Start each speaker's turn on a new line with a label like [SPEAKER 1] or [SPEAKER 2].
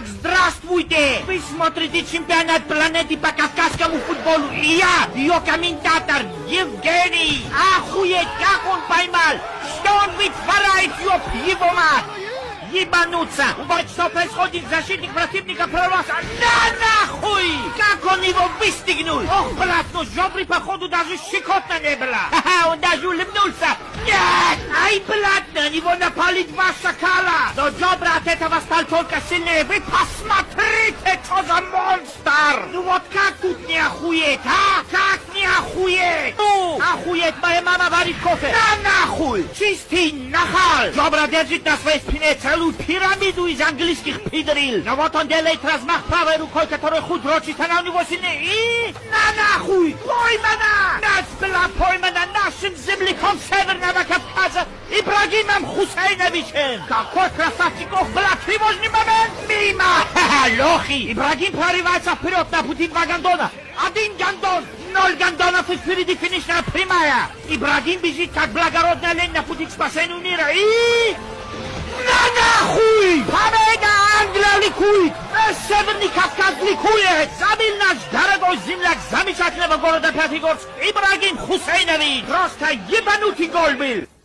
[SPEAKER 1] Так, здравствуйте! Вы смотрите чемпионат планеты по кавказскому футболу. И я, ее комментатор Евгений. Охуеть, как он поймал! Что он вытворяет, ёб его мать! Ебануться! Убрать, что происходит, защитник противника прорвался. На нахуй! Как он его выстегнул! Ох, брат, ну жёбры, походу, даже щекотно не было. Ха-ха, он даже улыбнулся. Нет! Ай, блядь, на него напали два шакала. Но жёбра от этого стал только сильнее. Вы посмотрите, что за монстр! Ну вот как тут не охуеть, а? Как не охуеть? Ну, охуеть, моя мама варит кофе. На нахуй! Чистый нахал! Жёбра держит на своей спине целую пирамиду из английских пидрил. Но вот он делает размах правой рукой, которая хоть рочит, она у него сильнее. И на нахуй! Поймана! Мяч была поймана нашим земляком Северного Кавказа Ибрагимом Хусейновичем. Какой красавчик! Ох, была тревожный момент! Мимо! Ха-ха, лохи! Ибрагим прорывается вперед на пути два гондона. Один гондон! 0 гондонов и впереди финишная прямая. Ибрагим бежит, как благородный олень на пути к спасению мира. И... На нахуй! Победа! Англия ликует! Северный Кавказ ликует! Забил наш дорогой земляк замечательного города Пятигорск Ибрагим Хусейнович! Просто ебанутый гол был!